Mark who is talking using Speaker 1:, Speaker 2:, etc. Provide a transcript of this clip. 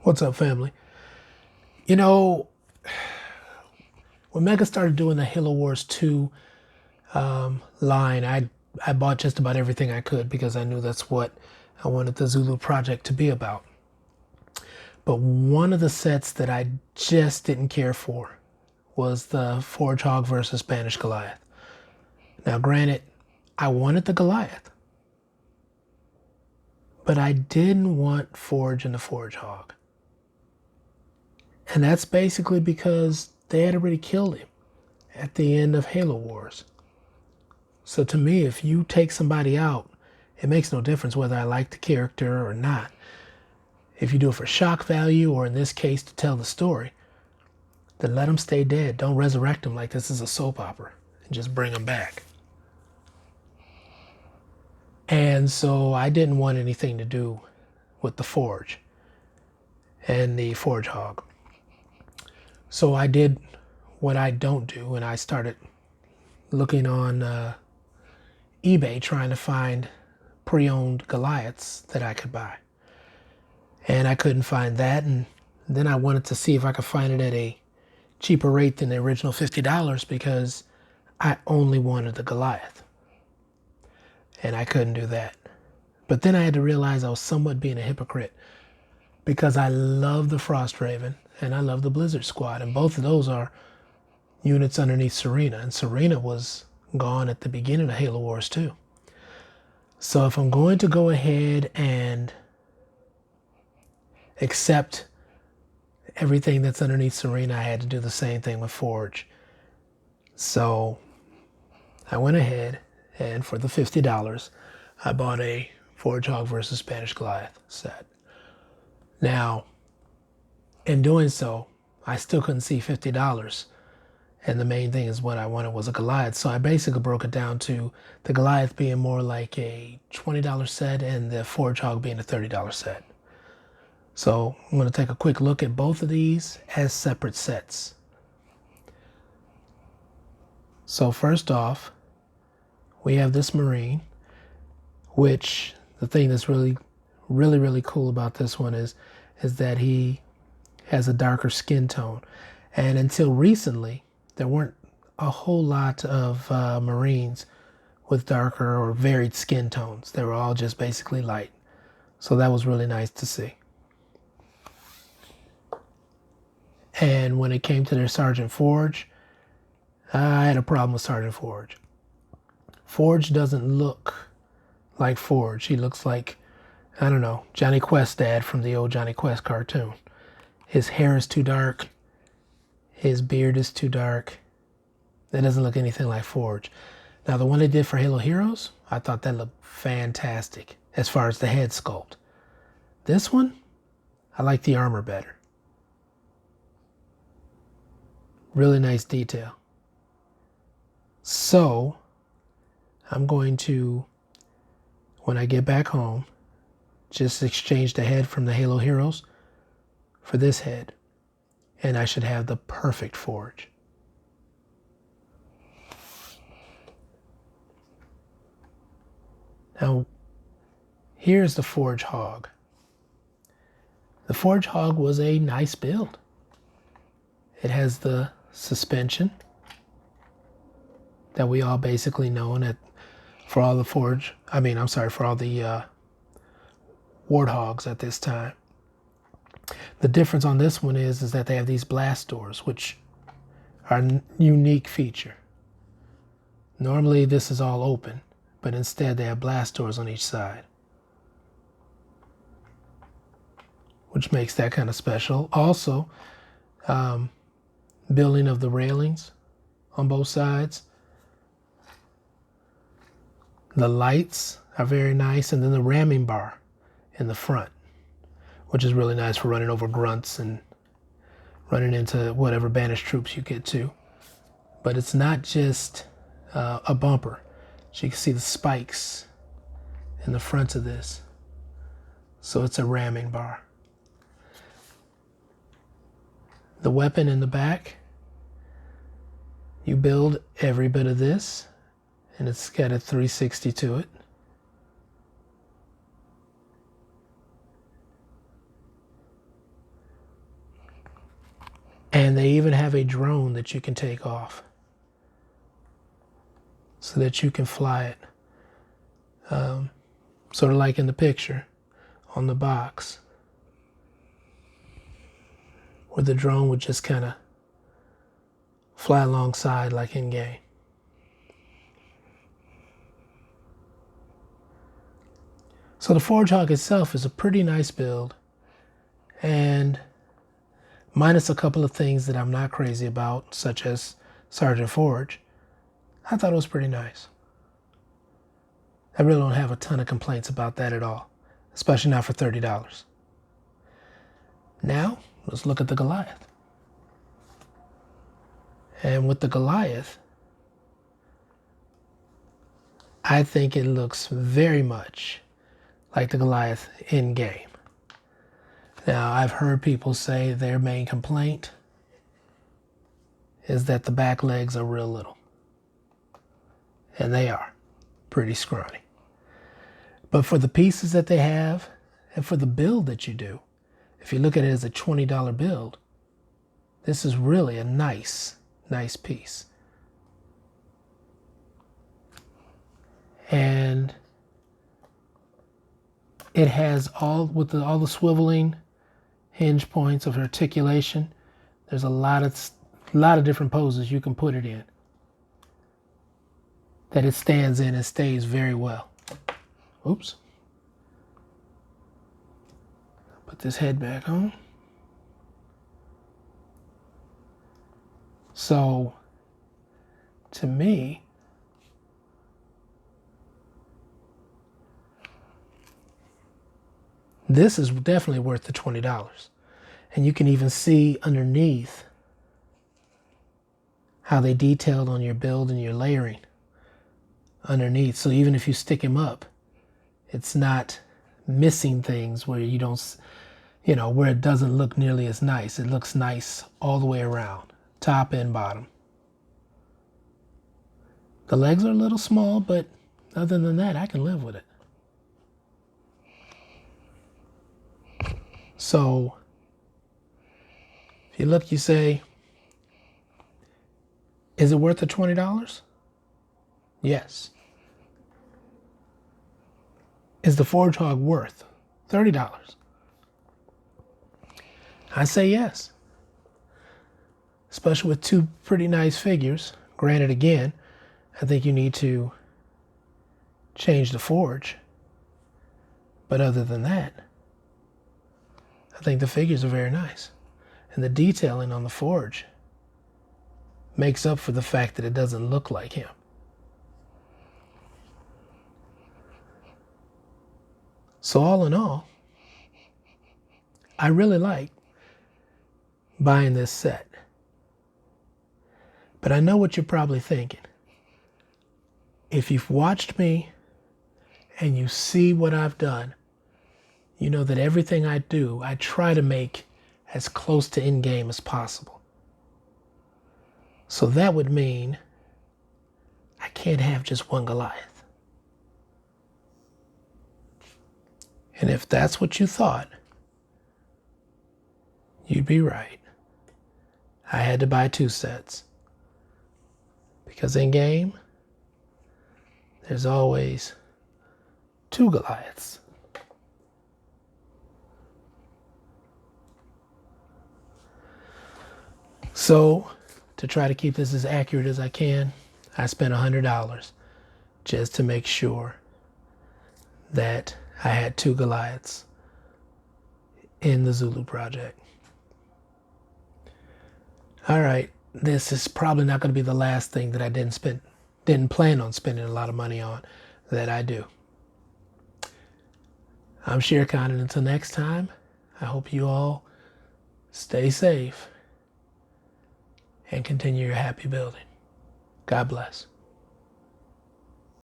Speaker 1: What's up, family? You know, when Mega started doing the Halo Wars 2 line, I bought just about everything I could because I knew that's what I wanted the Zulu project to be about. But one of the sets that I just didn't care for was the Forge Hog versus Banished Goliath. Now, granted, I wanted the Goliath, but I didn't want Forge and the Forge Hog. And that's basically because they had already killed him at the end of Halo Wars. So to me, if you take somebody out, it makes no difference whether I like the character or not. If you do it for shock value, or in this case, to tell the story, then let them stay dead. Don't resurrect them like this is a soap opera and just bring them back. And so I didn't want anything to do with the Forge and the Forge Hog. So I did what I don't do, and I started looking on eBay trying to find pre-owned Goliaths that I could buy. And I couldn't find that, and then I wanted to see if I could find it at a cheaper rate than the original $50 because I only wanted the Goliath. And I couldn't do that. But then I had to realize I was somewhat being a hypocrite because I love the Frost Raven and I love the Blizzard Squad, and both of those are units underneath Serena, and Serena was gone at the beginning of Halo Wars 2. So if I'm going to go ahead and accept everything that's underneath Serena, I had to do the same thing with Forge. So I went ahead and for the $50, I bought a Forge Hog versus Spanish Goliath set. Now, in doing so, I still couldn't see $50. And the main thing is what I wanted was a Goliath. So I basically broke it down to the Goliath being more like a $20 set and the Forge Hog being a $30 set. So I'm going to take a quick look at both of these as separate sets. So first off, we have this Marine, which the thing that's really cool about this one is that he has a darker skin tone. And until recently, there weren't a whole lot of Marines with darker or varied skin tones. They were all just basically light. So that was really nice to see. And when it came to their Sergeant Forge, I had a problem with Sergeant Forge. Forge doesn't look like Forge. He looks like, I don't know, Johnny Quest dad from the old Johnny Quest cartoon. His hair is too dark. His beard is too dark. That doesn't look anything like Forge. Now, the one they did for Halo Heroes, I thought that looked fantastic as far as the head sculpt. This one, I like the armor better. Really nice detail. So, I'm going to, when I get back home, just exchange the head from the Halo Heroes for this head. And I should have the perfect Forge. Now, here's the Forge Hog. The Forge Hog was a nice build. It has the suspension that we all basically know, and for all the for all the Warthogs at this time. The difference on this one is that they have these blast doors, which are a unique feature. Normally this is all open, but instead they have blast doors on each side, which makes that kind of special. Also, building of the railings on both sides. The lights are very nice, and then the ramming bar in the front, which is really nice for running over grunts and running into whatever banished troops you get to. But it's not just a bumper. So you can see the spikes in the front of this. So it's a ramming bar. The weapon in the back, you build every bit of this, and it's got a 360 to it. And they even have a drone that you can take off so that you can fly it. Sort of like in the picture on the box, where the drone would just kind of fly alongside like in game. So the Forge Hog itself is a pretty nice build, and minus a couple of things that I'm not crazy about, such as Sergeant Forge, I thought it was pretty nice. I really don't have a ton of complaints about that at all, especially not for $30. Now, let's look at the Goliath. And with the Goliath, I think it looks very much like the Goliath in game. Now, I've heard people say their main complaint is that the back legs are real little. And they are pretty scrawny. But for the pieces that they have, and for the build that you do, if you look at it as a $20 build, this is really a nice piece. And it has all the swiveling hinge points of articulation. There's a lot of different poses you can put it in that it stands in and stays very well. Oops. Put this head back on. So, to me, this is definitely worth the $20. And you can even see underneath how they detailed on your build and your layering underneath. So even if you stick him up, it's not missing things where you don't, where it doesn't look nearly as nice. It looks nice all the way around, top and bottom. The legs are a little small, but other than that, I can live with it. So, if you look, you say, is it worth the $20? Yes. Is the Forge Hog worth $30? I say yes. Especially with two pretty nice figures. Granted, again, I think you need to change the forge. But other than that, I think the figures are very nice. And the detailing on the forge makes up for the fact that it doesn't look like him. So all in all, I really like buying this set. But I know what you're probably thinking. If you've watched me and you see what I've done, you know that everything I do, I try to make as close to in-game as possible. So that would mean I can't have just one Goliath. And if that's what you thought, you'd be right. I had to buy two sets. Because in game, there's always two Goliaths. So, to try to keep this as accurate as I can, I spent $100 just to make sure that I had two Goliaths in the ZULU project. All right, this is probably not going to be the last thing that I didn't plan on spending a lot of money on that I do. I'm Shere Khan, and until next time, I hope you all stay safe and continue your happy building. God bless.